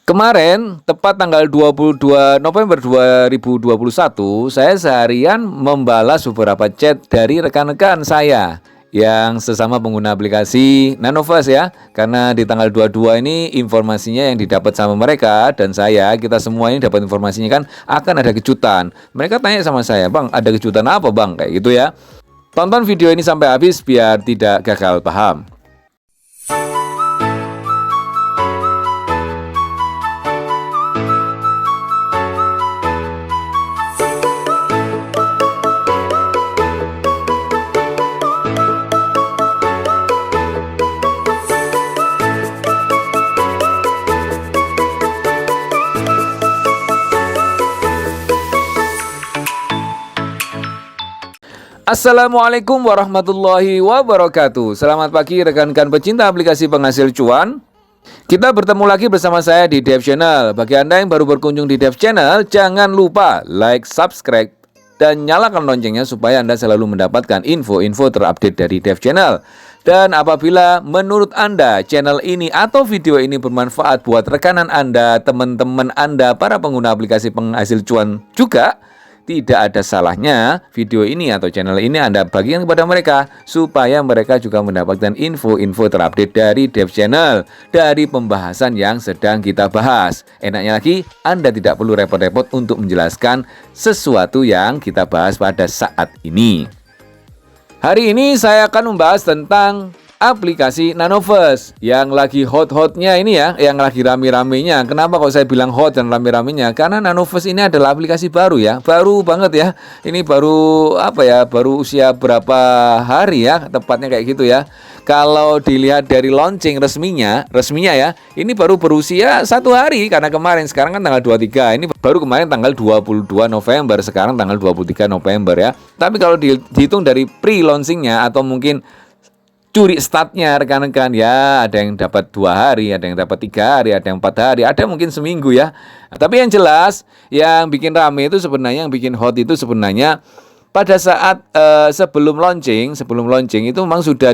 Kemarin, tepat tanggal 22 November 2021, saya seharian membalas beberapa chat dari rekan-rekan saya yang sesama pengguna aplikasi Nanovest ya. Karena di tanggal 22 ini informasinya yang didapat sama mereka dan saya, kita semua ini dapat informasinya kan akan ada kejutan. Mereka tanya sama saya, "Bang, ada kejutan apa, Bang?" Kayak gitu ya. Tonton video ini sampai habis biar tidak gagal paham. Assalamualaikum warahmatullahi wabarakatuh. Selamat pagi rekan-rekan pecinta aplikasi penghasil cuan. Kita bertemu lagi bersama saya di Dev Channel. Bagi Anda yang baru berkunjung di Dev Channel, jangan lupa like, subscribe, dan nyalakan loncengnya supaya Anda selalu mendapatkan info-info terupdate dari Dev Channel. Dan apabila menurut Anda channel ini atau video ini bermanfaat buat rekanan Anda, teman-teman Anda, para pengguna aplikasi penghasil cuan juga, tidak ada salahnya video ini atau channel ini Anda bagikan kepada mereka supaya mereka juga mendapatkan info-info terupdate dari Dev Channel, dari pembahasan yang sedang kita bahas. Enaknya lagi, Anda tidak perlu repot-repot untuk menjelaskan sesuatu yang kita bahas pada saat ini. Hari ini saya akan membahas tentang aplikasi Nanovest yang lagi hot-hotnya ini ya, yang lagi rame-ramenya. Kenapa kok saya bilang hot dan rame-ramenya? Karena Nanovest ini adalah aplikasi baru ya, baru banget ya. Ini baru baru usia berapa hari ya, tepatnya kayak gitu ya. Kalau dilihat dari launching resminya ya, ini baru berusia 1 hari karena sekarang kan tanggal 23. Ini baru kemarin tanggal 22 November, sekarang tanggal 23 November ya. Tapi kalau dihitung dari pre-launchingnya atau mungkin curi startnya rekan-rekan ya, ada yang dapat 2 hari, ada yang dapat 3 hari, ada yang 4 hari, ada mungkin seminggu ya. Tapi yang jelas yang bikin rame itu sebenarnya, yang bikin hot itu sebenarnya pada saat sebelum launching itu memang sudah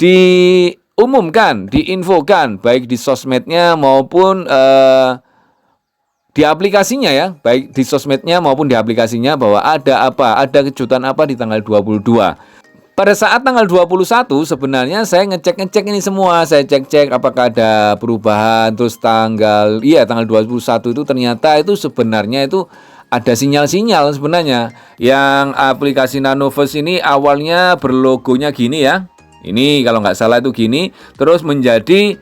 diumumkan, diinfokan baik di sosmednya maupun di aplikasinya ya, baik di sosmednya maupun di aplikasinya bahwa ada kejutan apa di tanggal 22. Pada saat tanggal 21 sebenarnya saya ngecek ini semua. Saya cek apakah ada perubahan. Terus tanggal 21 itu ternyata itu sebenarnya itu ada sinyal-sinyal sebenarnya. Yang aplikasi Nanovest ini awalnya berlogonya gini ya. Ini kalau nggak salah itu gini. Terus menjadi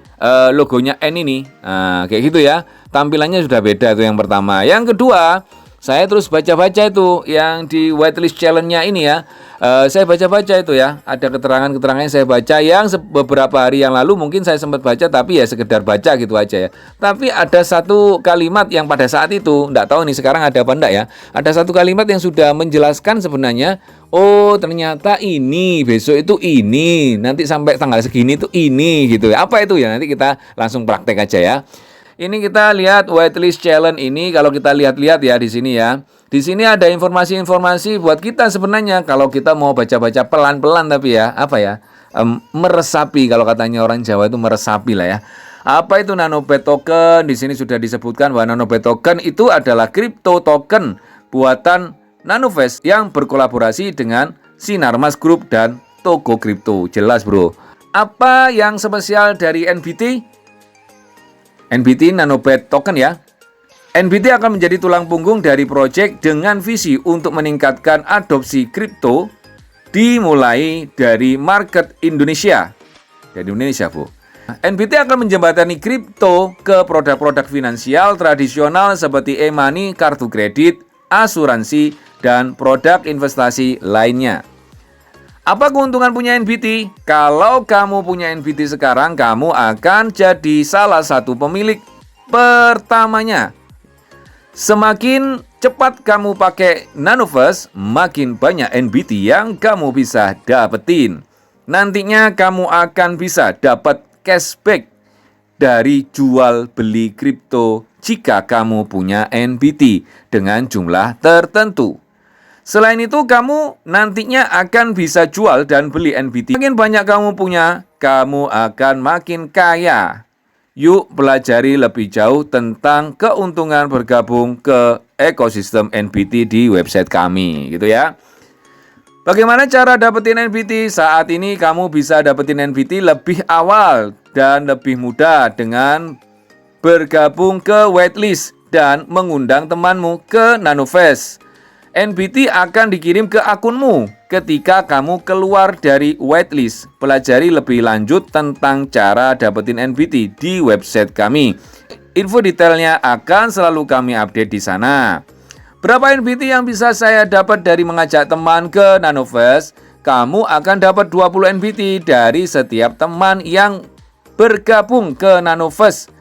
logonya N ini. Nah, kayak gitu ya. Tampilannya sudah beda itu yang pertama. Yang kedua, saya terus baca-baca itu yang di whitelist challenge-nya ini ya. Saya baca-baca itu ya. Ada keterangan-keterangan yang saya baca yang beberapa hari yang lalu mungkin saya sempat baca, tapi ya sekedar baca gitu aja ya. Tapi ada satu kalimat yang pada saat itu, enggak tahu nih sekarang ada apa enggak ya. Ada satu kalimat yang sudah menjelaskan sebenarnya, oh ternyata ini, besok itu ini, nanti sampai tanggal segini itu ini gitu ya. Apa itu ya? Nanti kita langsung praktek aja ya. Ini kita lihat whitelist challenge ini, kalau kita lihat-lihat ya di sini ya. Di sini ada informasi-informasi buat kita sebenarnya kalau kita mau baca-baca pelan-pelan tapi ya, meresapi, kalau katanya orang Jawa itu meresapi lah ya. Apa itu Nanobet token? Di sini sudah disebutkan bahwa Nanobet token itu adalah crypto token buatan Nanovest yang berkolaborasi dengan Sinarmas Group dan Toko Kripto. Jelas, Bro. Apa yang spesial dari NBT? NBT Nanobet token ya. NBT akan menjadi tulang punggung dari proyek dengan visi untuk meningkatkan adopsi kripto dimulai dari market Indonesia. Dari Indonesia, Bu. NBT akan menjembatani kripto ke produk-produk finansial tradisional seperti e-money, kartu kredit, asuransi, dan produk investasi lainnya. Apa keuntungan punya NBT? Kalau kamu punya NBT sekarang, kamu akan jadi salah satu pemilik pertamanya. Semakin cepat kamu pakai Nanovest, makin banyak NBT yang kamu bisa dapetin. Nantinya kamu akan bisa dapat cashback dari jual beli kripto jika kamu punya NBT dengan jumlah tertentu. Selain itu, kamu nantinya akan bisa jual dan beli NBT. Makin banyak kamu punya, kamu akan makin kaya. Yuk pelajari lebih jauh tentang keuntungan bergabung ke ekosistem NBT di website kami, gitu ya. Bagaimana cara dapetin NBT? Saat ini kamu bisa dapetin NBT lebih awal dan lebih mudah dengan bergabung ke waitlist dan mengundang temanmu ke Nanofest. NBT akan dikirim ke akunmu ketika kamu keluar dari waitlist. Pelajari lebih lanjut tentang cara dapetin NBT di website kami. Info detailnya akan selalu kami update di sana. Berapa NBT yang bisa saya dapat dari mengajak teman ke Nanofest? Kamu akan dapat 20 NBT dari setiap teman yang bergabung ke Nanofest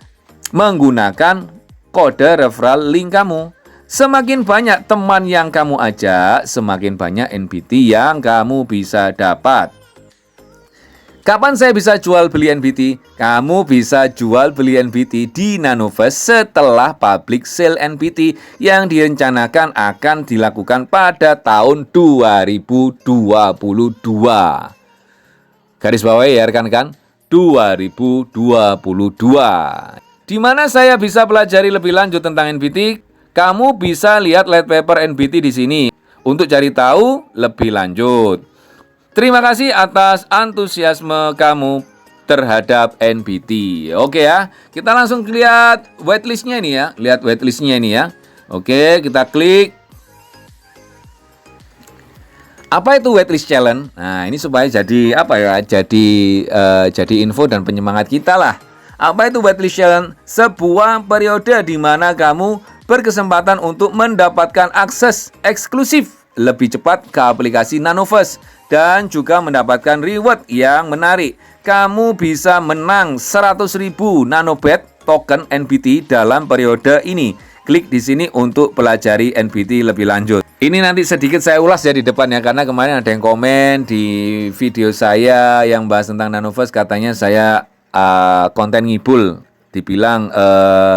menggunakan kode referral link kamu. Semakin banyak teman yang kamu ajak, semakin banyak NBT yang kamu bisa dapat. Kapan saya bisa jual beli NBT? Kamu bisa jual beli NBT di Nanofest setelah public sale NBT yang direncanakan akan dilakukan pada tahun 2022. Garis bawahi ya rekan-rekan, 2022. Di mana saya bisa pelajari lebih lanjut tentang NBT? Kamu bisa lihat light paper NBT di sini untuk cari tahu lebih lanjut. Terima kasih atas antusiasme kamu terhadap NBT. Oke ya, kita langsung lihat waitlistnya ini ya. Lihat waitlistnya ini ya. Oke, kita klik. Apa itu waitlist challenge? Nah, ini supaya jadi apa ya? Jadi info dan penyemangat kita lah. Apa itu waitlist challenge? Sebuah periode di mana kamu berkesempatan untuk mendapatkan akses eksklusif lebih cepat ke aplikasi Nanofest dan juga mendapatkan reward yang menarik. Kamu bisa menang 100.000 nanobet token NBT dalam periode ini. Klik di sini untuk pelajari NBT lebih lanjut. Ini nanti sedikit saya ulas ya di depan ya, karena kemarin ada yang komen di video saya yang bahas tentang Nanofest, katanya saya konten ngibul. Dibilang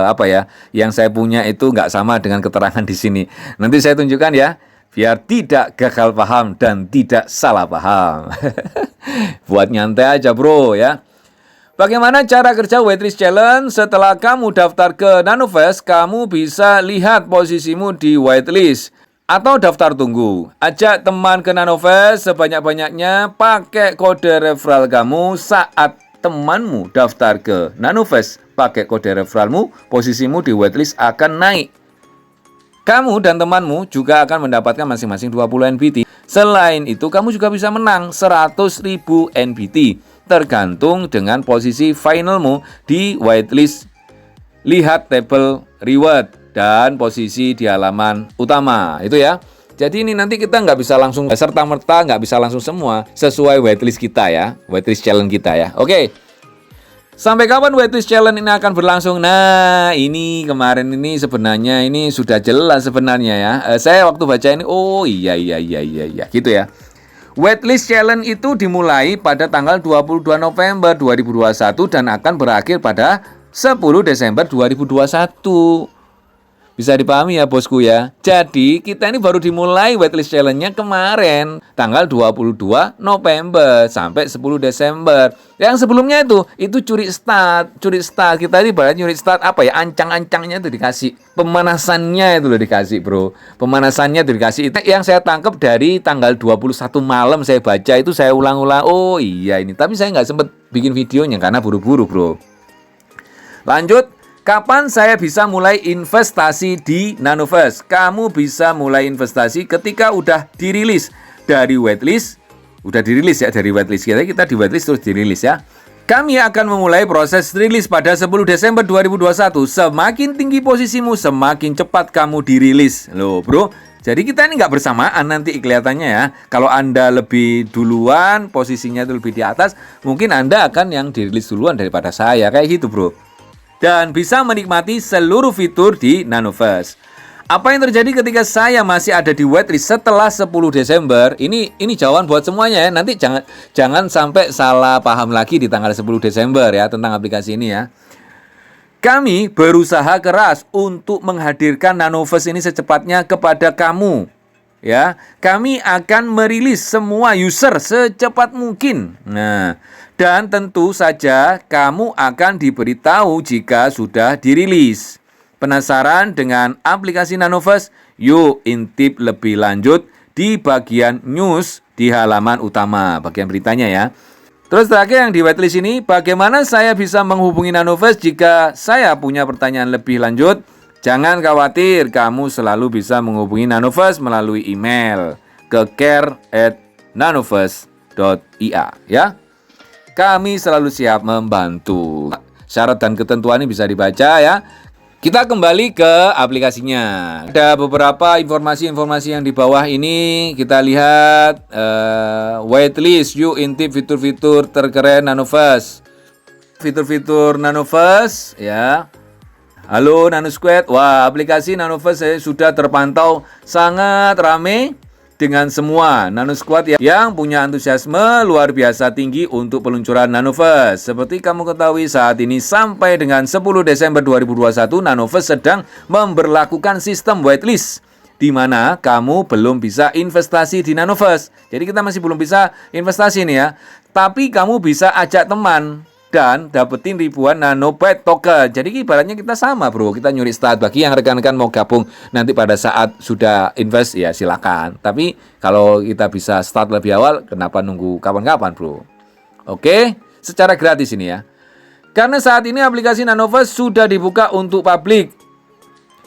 apa ya, yang saya punya itu nggak sama dengan keterangan di sini. Nanti saya tunjukkan ya, biar tidak gagal paham dan tidak salah paham. Buat nyantai aja bro ya. Bagaimana cara kerja waitlist challenge? Setelah kamu daftar ke Nanofest, kamu bisa lihat posisimu di waitlist atau daftar tunggu. Ajak teman ke Nanofest sebanyak-banyaknya, pakai kode referral kamu saat temanmu daftar ke Nanofest. Pakai kode referralmu, posisimu di waitlist akan naik. Kamu dan temanmu juga akan mendapatkan masing-masing 20 NBT. Selain itu, kamu juga bisa menang 100.000 NBT. Tergantung dengan posisi finalmu di waitlist. Lihat tabel reward dan posisi di halaman utama. Itu ya. Jadi ini nanti kita nggak bisa langsung serta-merta, nggak bisa langsung semua sesuai waitlist kita ya. Waitlist challenge kita ya. Oke. Sampai kapan waitlist challenge ini akan berlangsung? Nah, ini kemarin ini sebenarnya ini sudah jelas sebenarnya ya. Saya waktu baca ini, oh iya gitu ya. Waitlist challenge itu dimulai pada tanggal 22 November 2021 dan akan berakhir pada 10 Desember 2021. Bisa dipahami ya bosku ya. Jadi kita ini baru dimulai waitlist challenge-nya kemarin tanggal 22 November sampai 10 Desember. Yang sebelumnya itu curi start. Kita ini barat curi start apa ya? Ancang-ancangnya itu dikasih. Pemanasannya itu loh dikasih, Bro. Pemanasannya itu dikasih. Itu yang saya tangkap dari tanggal 21 malam saya baca itu, saya ulang-ulang. Oh iya ini. Tapi saya nggak sempat bikin videonya karena buru-buru, Bro. Lanjut. Kapan saya bisa mulai investasi di Nanofest? Kamu bisa mulai investasi ketika udah dirilis dari waitlist. Udah dirilis ya dari waitlist. Kita di waitlist terus dirilis ya. Kami akan memulai proses rilis pada 10 Desember 2021. Semakin tinggi posisimu, semakin cepat kamu dirilis. Loh bro, jadi kita ini nggak bersamaan nanti kelihatannya ya. Kalau Anda lebih duluan, posisinya itu lebih di atas, mungkin Anda akan yang dirilis duluan daripada saya. Kayak gitu bro. Dan bisa menikmati seluruh fitur di Nanofest. Apa yang terjadi ketika saya masih ada di waitlist setelah 10 Desember? Ini jawaban buat semuanya ya. Nanti jangan sampai salah paham lagi di tanggal 10 Desember ya tentang aplikasi ini ya. Kami berusaha keras untuk menghadirkan Nanofest ini secepatnya kepada kamu. ya, kami akan merilis semua user secepat mungkin. Nah, dan tentu saja kamu akan diberitahu jika sudah dirilis. Penasaran dengan aplikasi Nanovers? Yuk intip lebih lanjut di bagian news di halaman utama, bagian beritanya ya. Terus terakhir yang di whitelist ini, bagaimana saya bisa menghubungi Nanovers jika saya punya pertanyaan lebih lanjut? Jangan khawatir, kamu selalu bisa menghubungi Nanovers melalui email ke care@nanovers.ia ya. Kami selalu siap membantu. Syarat dan ketentuan ini bisa dibaca ya. Kita kembali ke aplikasinya. Ada beberapa informasi-informasi yang di bawah ini. Kita lihat whitelist, yuk intip fitur-fitur terkeren Nanovers. Fitur-fitur Nanovers ya. Halo NanoSquad. Wah, aplikasi Nanovers sudah terpantau sangat ramai dengan semua NanoSquad yang punya antusiasme luar biasa tinggi untuk peluncuran Nanovers. Seperti kamu ketahui saat ini sampai dengan 10 Desember 2021 Nanovers sedang memberlakukan sistem whitelist di mana kamu belum bisa investasi di Nanovers. Jadi kita masih belum bisa investasi nih ya. Tapi kamu bisa ajak teman dan dapetin ribuan nanobyte token. Jadi ibaratnya kita sama bro, kita nyuri start. Bagi yang rekan-rekan mau gabung nanti pada saat sudah invest ya silakan. Tapi kalau kita bisa start lebih awal, kenapa nunggu kapan-kapan bro? Oke, secara gratis ini ya. Karena saat ini aplikasi Nanovers sudah dibuka untuk publik,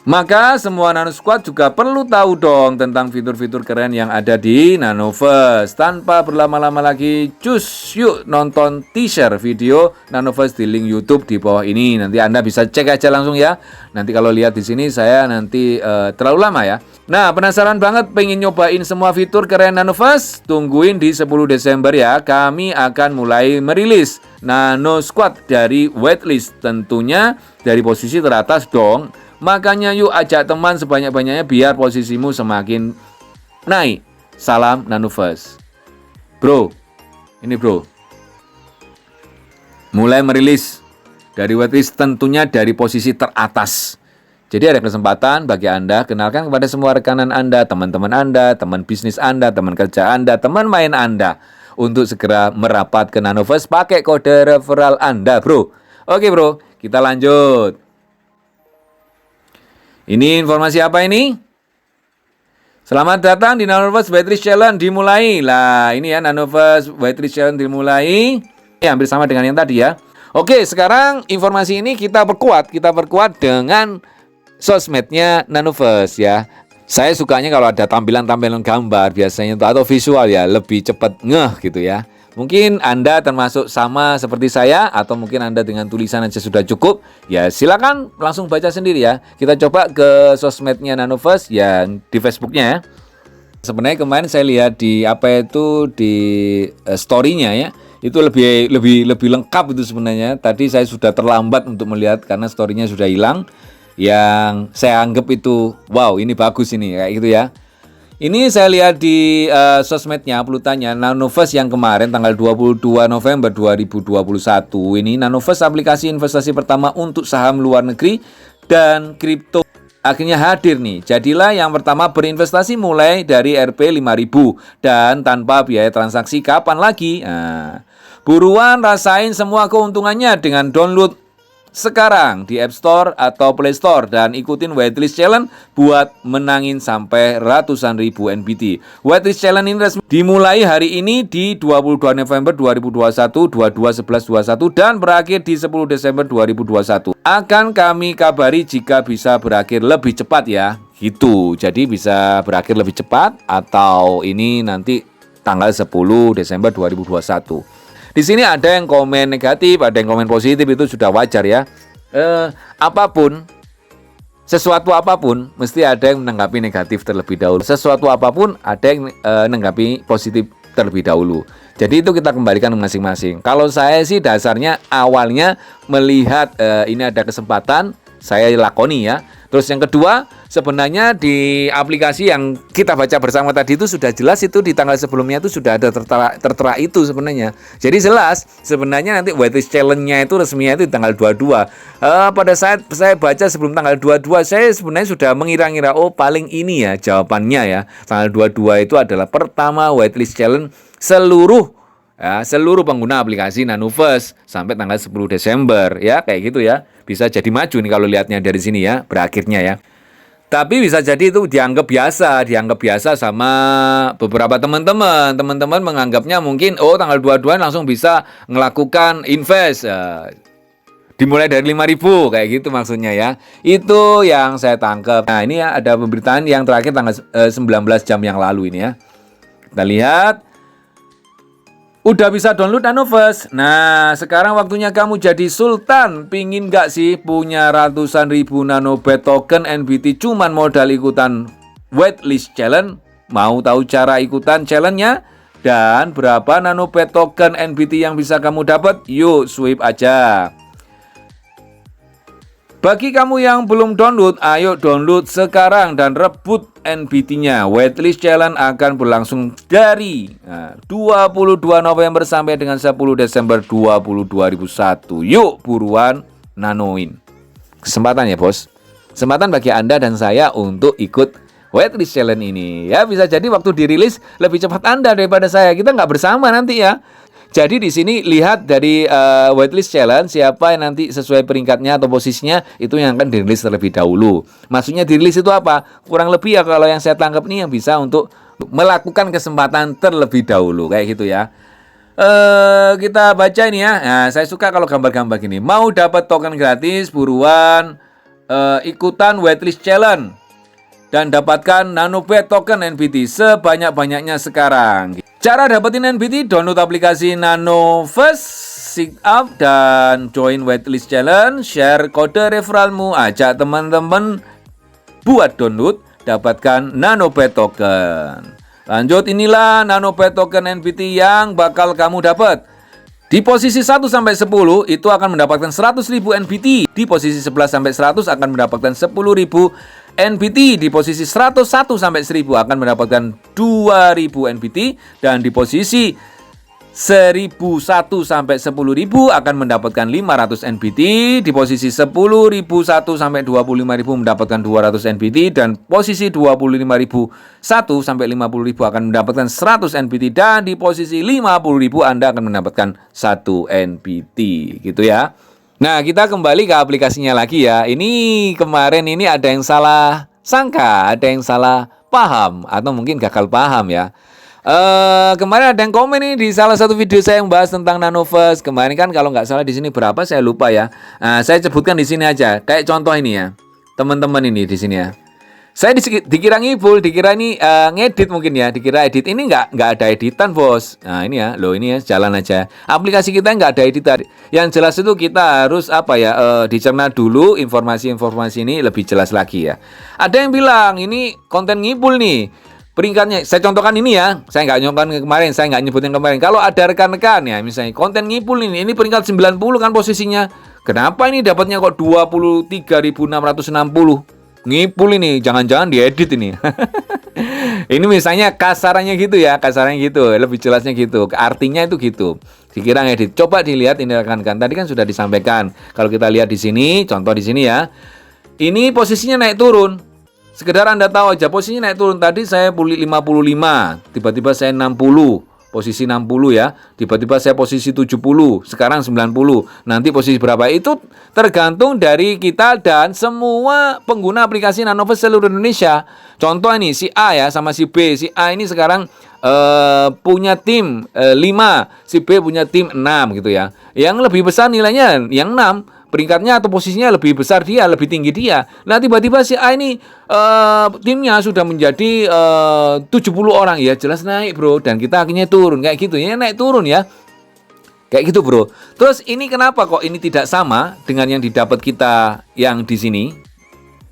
maka semua NanoSquad juga perlu tahu dong tentang fitur-fitur keren yang ada di Nanovers. Tanpa berlama-lama lagi, cus yuk nonton teaser video Nanovers di link YouTube di bawah ini. Nanti Anda bisa cek aja langsung ya. Nanti kalau lihat di sini saya nanti terlalu lama ya. Nah, penasaran banget pengen nyobain semua fitur keren Nanovers? Tungguin di 10 Desember ya. Kami akan mulai merilis NanoSquad dari whitelist, tentunya dari posisi teratas dong. Makanya yuk ajak teman sebanyak-banyaknya biar posisimu semakin naik. Salam Nanovers. Bro, ini bro. Mulai merilis dari whitelist tentunya dari posisi teratas. Jadi ada kesempatan bagi Anda, kenalkan kepada semua rekanan Anda, teman-teman Anda, teman bisnis Anda, teman kerja Anda, teman main Anda. Untuk segera merapat ke Nanovers pakai kode referral Anda bro. Oke bro, kita lanjut. Ini informasi apa ini? Selamat datang di Nanovers Whitelist Challenge dimulai. Lah, ini ya Nanovers Whitelist Challenge dimulai. Ya, hampir sama dengan yang tadi ya. Oke, sekarang informasi ini kita perkuat dengan sosmednya Nanovers ya. Saya sukanya kalau ada tampilan-tampilan gambar biasanya atau visual ya, lebih cepat ngeh gitu ya. Mungkin Anda termasuk sama seperti saya atau mungkin Anda dengan tulisan aja sudah cukup. Ya silakan langsung baca sendiri ya. Kita coba ke sosmednya Nanovers yang di Facebooknya ya. Sebenarnya kemarin saya lihat di story-nya ya. Itu lebih lengkap itu sebenarnya. Tadi saya sudah terlambat untuk melihat karena story-nya sudah hilang. Yang saya anggap itu wow ini bagus ini kayak gitu ya. Ini saya lihat di sosmednya uploadannya Nanovers yang kemarin tanggal 22 November 2021. Ini Nanovers aplikasi investasi pertama untuk saham luar negeri dan kripto akhirnya hadir nih. Jadilah yang pertama berinvestasi mulai dari Rp 5.000 dan tanpa biaya transaksi kapan lagi. Nah, buruan rasain semua keuntungannya dengan download sekarang di App Store atau Play Store dan ikutin Whitelist Challenge buat menangin sampai ratusan ribu NBT. Whitelist Challenge ini resmi dimulai hari ini di 22 November 2021, 22/11/21 dan berakhir di 10 Desember 2021. Akan kami kabari jika bisa berakhir lebih cepat ya. Gitu. Jadi bisa berakhir lebih cepat atau ini nanti tanggal 10 Desember 2021. Di sini ada yang komen negatif, ada yang komen positif, itu sudah wajar ya. Sesuatu apapun, mesti ada yang menanggapi negatif terlebih dahulu. Sesuatu apapun, ada yang menanggapi positif terlebih dahulu. Jadi itu kita kembalikan masing-masing. Kalau saya sih dasarnya awalnya melihat ini ada kesempatan, saya lakoni ya. Terus yang kedua, sebenarnya di aplikasi yang kita baca bersama tadi itu sudah jelas, itu di tanggal sebelumnya itu sudah ada tertera itu sebenarnya. Jadi jelas sebenarnya nanti whitelist challenge-nya itu resminya itu di tanggal 22. Pada saat saya baca sebelum tanggal 22, saya sebenarnya sudah mengira-ngira, oh paling ini ya jawabannya ya. Tanggal 22 itu adalah pertama whitelist challenge seluruh pengguna aplikasi Nanoverse sampai tanggal 10 Desember ya, kayak gitu ya. Bisa jadi maju nih kalau lihatnya dari sini ya, berakhirnya ya. Tapi bisa jadi itu dianggap biasa sama beberapa teman-teman. Teman-teman menganggapnya mungkin tanggal 22 langsung bisa melakukan invest. Dimulai dari 5.000 kayak gitu maksudnya ya. Itu yang saya tangkap. Nah, ini ya ada pemberitaan yang terakhir tanggal 19 jam yang lalu ini ya. Kita lihat. Udah bisa download Nanoverse. Nah, sekarang waktunya kamu jadi sultan. Pingin gak sih punya ratusan ribu nanobet token NBT cuman modal ikutan waitlist challenge? Mau tahu cara ikutan challenge-nya? Dan berapa nanobet token NBT yang bisa kamu dapat? Yuk, swipe aja. Bagi kamu yang belum download, ayo download sekarang dan rebut NBT-nya. Waitlist challenge akan berlangsung dari 22 November sampai dengan 10 Desember 2021. Yuk buruan nanoin. Kesempatan ya bos. Kesempatan bagi Anda dan saya untuk ikut waitlist challenge ini. Ya bisa jadi waktu dirilis lebih cepat Anda daripada saya. Kita nggak bersama nanti ya. Jadi di sini lihat dari waitlist challenge siapa yang nanti sesuai peringkatnya atau posisinya itu yang akan dirilis terlebih dahulu. Maksudnya dirilis itu apa? Kurang lebih ya kalau yang saya tangkap nih yang bisa untuk melakukan kesempatan terlebih dahulu kayak gitu ya. Kita baca ini ya. Nah, saya suka kalau gambar-gambar gini. Mau dapat token gratis buruan ikutan waitlist challenge dan dapatkan nanobet token NBT sebanyak-banyaknya sekarang. Cara dapetin NBT, download aplikasi Nanoverse, sign up dan join waitlist challenge, share kode referralmu, ajak teman-teman buat download, dapatkan nanobet token. Lanjut, inilah nanobet token NBT yang bakal kamu dapat. Di posisi 1 sampai 10 itu akan mendapatkan 100.000 NBT. Di posisi 11 sampai 100 akan mendapatkan 10.000 NBT. Di posisi 101 sampai 1000 akan mendapatkan 2000 NBT dan di posisi 1001 sampai 10.000 akan mendapatkan 500 NBT. Di posisi 10.001 sampai 25.000 mendapatkan 200 NBT dan posisi 25.001 sampai 50.000 akan mendapatkan 100 NBT dan di posisi 50.000 Anda akan mendapatkan 1 NBT gitu ya. Nah, kita kembali ke aplikasinya lagi ya. Ini kemarin ini ada yang salah sangka, ada yang salah paham atau mungkin gagal paham ya. Kemarin ada yang komen nih di salah satu video saya yang bahas tentang Nanoverse. Kemarin kan kalau nggak salah di sini berapa saya lupa ya. Saya sebutkan di sini aja. Kayak contoh ini ya, teman-teman ini di sini ya. Saya dikira ngibul, dikira ini ngedit mungkin ya, dikira edit. Ini nggak ada editan bos. Nah ini ya, loh ini ya jalan aja. Aplikasi kita nggak ada editan. Yang jelas itu kita harus dicerna dulu informasi-informasi ini lebih jelas lagi ya. Ada yang bilang ini konten ngibul nih. Peringkatnya, saya contohkan ini ya. Saya nggak nyontohkan kemarin, saya nggak nyebutin kemarin. Kalau ada rekan-rekan ya, misalnya konten ngibul ini peringkat 90 kan posisinya. Kenapa ini dapatnya kok 23.660? Ngipul ini, jangan-jangan diedit ini. Ini misalnya kasarannya gitu ya, lebih jelasnya gitu. Artinya itu gitu. Dikira ngedit. Coba dilihat ini rekan-rekan. Tadi kan sudah disampaikan. Kalau kita lihat di sini, contoh di sini ya. Ini posisinya naik turun. Sekedar Anda tahu aja posisinya naik turun. Tadi saya 55, tiba-tiba saya 60. Posisi 60 ya, tiba-tiba saya posisi 70, sekarang 90. Nanti posisi berapa? Itu tergantung dari kita dan semua pengguna aplikasi Nanoverse seluruh Indonesia. Contoh ini si A ya sama si B. Si A ini sekarang punya tim 5, si B punya tim 6 gitu ya. Yang lebih besar nilainya yang 6. Peringkatnya atau posisinya lebih besar dia, lebih tinggi dia. Nah tiba-tiba si A ini timnya sudah menjadi 70 orang ya, jelas naik bro. Dan kita akhirnya turun kayak gitu ya, naik turun ya. Kayak gitu bro. Terus ini kenapa kok ini tidak sama dengan yang didapat kita yang di sini?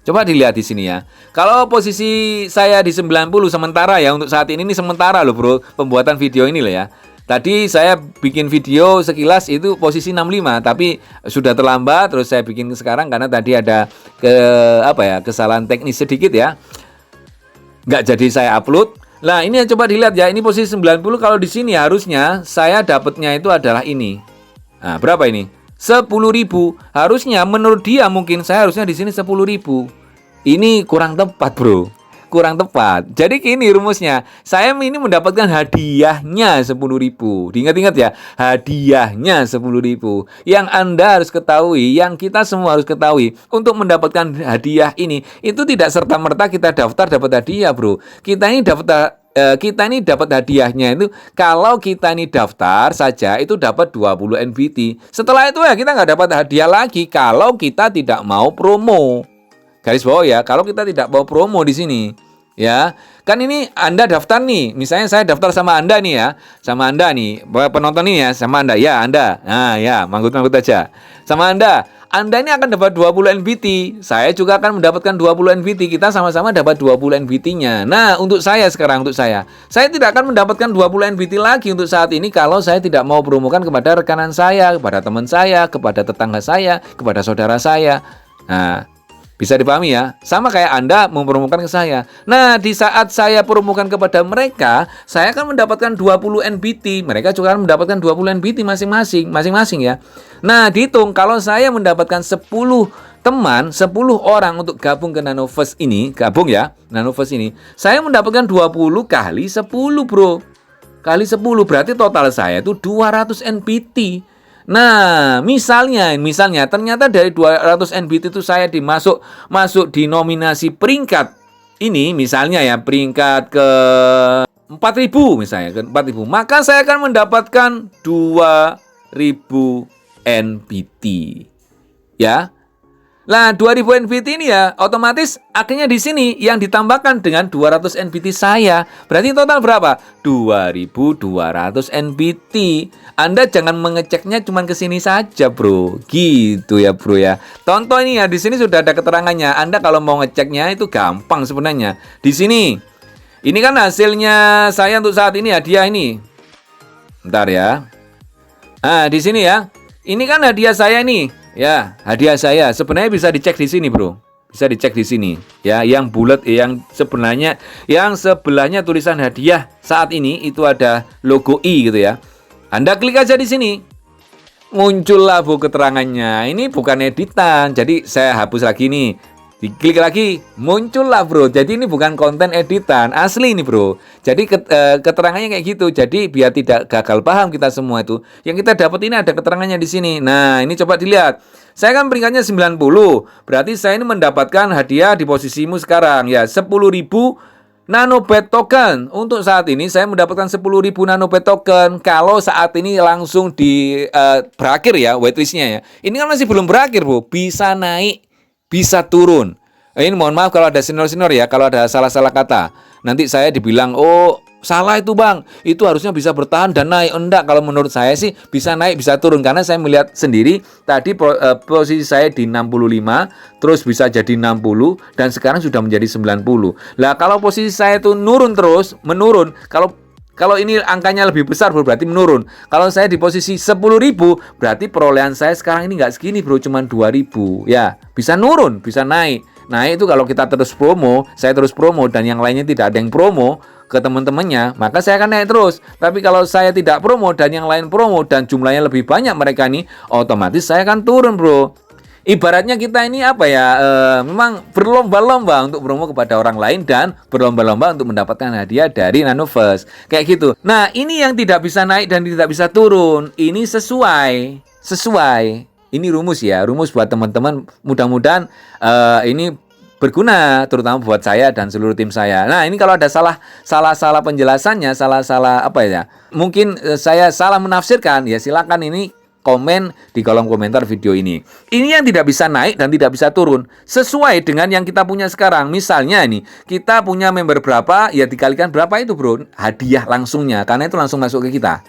Coba dilihat di sini ya. Kalau posisi saya di 90 sementara ya, untuk saat ini sementara loh bro, pembuatan video ini loh ya. Tadi saya bikin video sekilas itu posisi 65, tapi sudah terlambat, terus saya bikin sekarang karena tadi ada kesalahan teknis sedikit ya. Nggak jadi saya upload. Nah, ini coba dilihat ya, ini posisi 90. Kalau di sini harusnya saya dapatnya itu adalah ini. Nah, berapa ini? 10.000. Harusnya menurut dia mungkin saya harusnya di sini 10.000. Ini kurang tepat, bro. Kurang tepat. Jadi gini rumusnya. Saya ini mendapatkan hadiahnya 10.000. Diingat-ingat ya, hadiahnya 10.000. Yang Anda harus ketahui, yang kita semua harus ketahui, untuk mendapatkan hadiah ini itu tidak serta-merta kita daftar dapat hadiah, bro. Kita ini dapat hadiahnya itu kalau kita ini daftar saja itu dapat 20 NBT. Setelah itu ya kita nggak dapat hadiah lagi kalau kita tidak mau promo. Garis bawah ya, kalau kita tidak mau promo di sini, ya kan ini Anda daftar nih, misalnya saya daftar sama Anda nih ya, sama Anda nih, penonton ini ya, sama Anda, ya Anda, nah ya, manggut-manggut aja, sama Anda ini akan dapat 20 NBT, saya juga akan mendapatkan 20 NBT, kita sama-sama dapat 20 NBT-nya. Nah, untuk saya tidak akan mendapatkan 20 NBT lagi untuk saat ini kalau saya tidak mau promokan kepada rekanan saya, kepada teman saya, kepada tetangga saya, kepada saudara saya. Nah, bisa dipahami ya, sama kayak Anda mempromokan ke saya. Nah, di saat saya promokan kepada mereka, saya akan mendapatkan 20 NBT. Mereka juga akan mendapatkan 20 NBT masing-masing ya. Nah, dihitung kalau saya mendapatkan 10 teman, 10 orang untuk gabung ke Nanoverse ini, Nanoverse ini, saya mendapatkan 20 kali 10, bro. Kali 10 berarti total saya itu 200 NBT. Nah, misalnya ternyata dari 200 NBT itu saya masuk di nominasi peringkat ini, misalnya ya peringkat ke 4.000 misalnya, ke 4.000, maka saya akan mendapatkan 2.000 NBT. Ya. Nah, 2000 NBT ini ya otomatis akhirnya di sini yang ditambahkan dengan 200 NBT saya. Berarti total berapa? 2200 NBT. Anda jangan mengeceknya cuma ke sini saja, bro. Gitu ya, bro ya. Tonton ini ya, di sini sudah ada keterangannya. Anda kalau mau ngeceknya itu gampang sebenarnya. Di sini. Ini kan hasilnya saya untuk saat ini hadiah ini. Bentar ya. Nah, di sini ya. Ini kan hadiah saya nih. Ya, hadiah saya sebenarnya bisa dicek di sini, bro. Bisa dicek di sini. Ya, yang bulat, yang sebelahnya tulisan hadiah saat ini itu ada logo I gitu ya. Anda klik aja di sini. Muncullah bu keterangannya. Ini bukan editan. Jadi saya hapus lagi nih. Diklik lagi, muncullah bro. Jadi ini bukan konten editan, asli ini bro. Jadi keterangannya kayak gitu. Jadi biar tidak gagal paham kita semua itu, yang kita dapat ini ada keterangannya di sini. Nah, ini coba dilihat. Saya kan peringkatnya 90. Berarti saya ini mendapatkan hadiah di posisimu sekarang ya 10.000 nanobit token. Untuk saat ini saya mendapatkan 10.000 nanobit token. Kalau saat ini langsung berakhir ya waitlistnya ya. Ini kan masih belum berakhir bro. Bisa naik, bisa turun. Ini mohon maaf kalau ada senior-senior ya, kalau ada salah-salah kata. Nanti saya dibilang, oh salah itu bang, itu harusnya bisa bertahan dan naik. Enggak, kalau menurut saya sih bisa naik, bisa turun. Karena saya melihat sendiri, tadi posisi saya di 65, terus bisa jadi 60, dan sekarang sudah menjadi 90. Lah kalau posisi saya itu menurun, kalau ini angkanya lebih besar bro, berarti menurun. Kalau saya di posisi 10.000, berarti perolehan saya sekarang ini nggak segini bro, cuma 2.000. Ya, bisa nurun, bisa naik. Naik itu kalau kita terus promo, saya terus promo, dan yang lainnya tidak ada yang promo ke teman-temannya, maka saya akan naik terus. Tapi kalau saya tidak promo dan yang lain promo dan jumlahnya lebih banyak mereka nih, otomatis saya akan turun bro. Ibaratnya kita ini memang berlomba-lomba untuk promo kepada orang lain dan berlomba-lomba untuk mendapatkan hadiah dari Nanoverse. Kayak gitu. Nah, ini yang tidak bisa naik dan tidak bisa turun. Ini sesuai. Ini rumus ya, rumus buat teman-teman. Mudah-mudahan ini berguna terutama buat saya dan seluruh tim saya. Nah, ini kalau ada salah penjelasannya, mungkin saya salah menafsirkan, ya silakan ini komen di kolom komentar video ini. Ini yang tidak bisa naik dan tidak bisa turun sesuai dengan yang kita punya sekarang. Misalnya ini kita punya member berapa, ya dikalikan berapa itu bro, hadiah langsungnya, karena itu langsung masuk ke kita.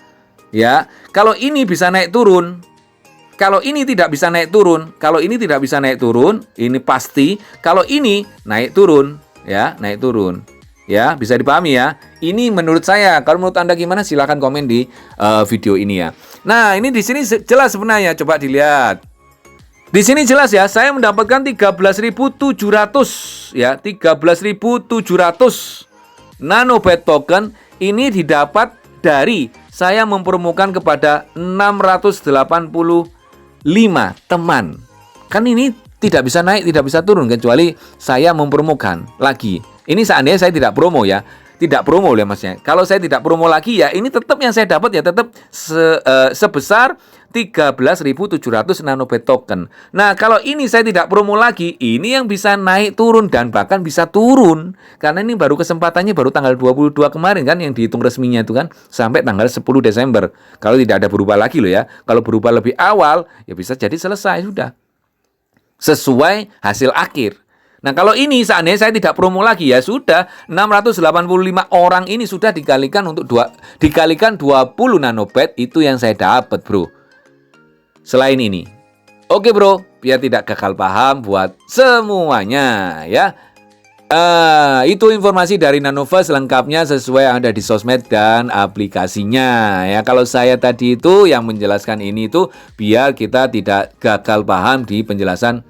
Ya, kalau ini bisa naik turun, kalau ini tidak bisa naik turun, kalau ini tidak bisa naik turun, ini pasti. Kalau ini naik turun, ya naik turun. Ya, bisa dipahami ya. Ini menurut saya. Kalau menurut Anda gimana? Silahkan komen di video ini ya. Nah, ini di sini jelas sebenarnya. Coba dilihat. Di sini jelas ya, saya mendapatkan 13.700 ya, 13.700 nanobit token ini didapat dari saya mempromokan kepada 685 teman. Kan ini tidak bisa naik, tidak bisa turun kecuali saya mempromokan lagi. Ini seandainya saya tidak promo ya. Tidak promo ya masnya. Kalau saya tidak promo lagi ya, ini tetap yang saya dapat ya tetap sebesar 13.700 nanobit token. Nah, kalau ini saya tidak promo lagi, ini yang bisa naik turun dan bahkan bisa turun. Karena ini baru kesempatannya baru tanggal 22 kemarin kan yang dihitung resminya itu kan sampai tanggal 10 Desember. Kalau tidak ada berubah lagi loh ya. Kalau berubah lebih awal ya bisa jadi selesai sudah. Sesuai hasil akhir. Nah, kalau ini seandainya saya tidak promo lagi ya sudah 685 orang ini sudah dikalikan dikalikan 20 nanobit itu yang saya dapat, Bro. Selain ini. Oke, Bro, biar tidak gagal paham buat semuanya ya. Itu informasi dari Nanoverse lengkapnya sesuai yang ada di sosmed dan aplikasinya ya. Kalau saya tadi itu yang menjelaskan ini itu biar kita tidak gagal paham di penjelasan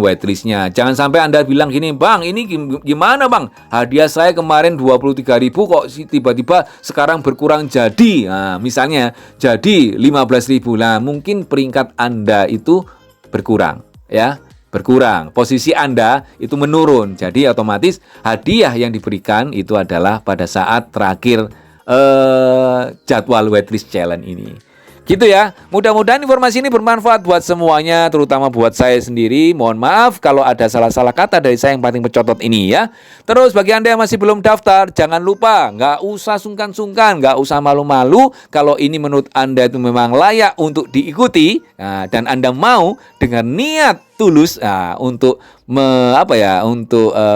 whitelistnya. Jangan sampai Anda bilang gini, Bang, ini gimana Bang? Hadiah saya kemarin 23.000 kok tiba-tiba sekarang berkurang jadi. Nah, misalnya jadi 15.000. Nah, mungkin peringkat Anda itu berkurang ya. Berkurang. Posisi Anda itu menurun. Jadi otomatis hadiah yang diberikan itu adalah pada saat terakhir jadwal whitelist challenge ini. Gitu ya, mudah-mudahan informasi ini bermanfaat buat semuanya, terutama buat saya sendiri. Mohon maaf kalau ada salah-salah kata dari saya yang paling mencotot ini ya. Terus bagi Anda yang masih belum daftar, jangan lupa, nggak usah sungkan-sungkan, nggak usah malu-malu. Kalau ini menurut Anda itu memang layak untuk diikuti, dan Anda mau dengan niat tulus untuk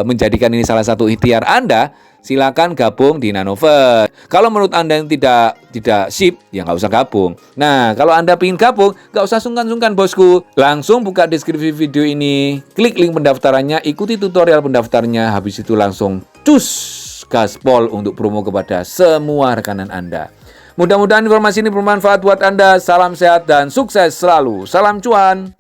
menjadikan ini salah satu ikhtiar Anda, silakan gabung di Nanoverse. Kalau menurut Anda yang tidak sip, ya nggak usah gabung. Nah, kalau Anda ingin gabung, nggak usah sungkan-sungkan bosku. Langsung buka deskripsi video ini, klik link pendaftarannya, ikuti tutorial pendaftarnya, habis itu langsung cus gaspol untuk promo kepada semua rekanan Anda. Mudah-mudahan informasi ini bermanfaat buat Anda. Salam sehat dan sukses selalu. Salam cuan.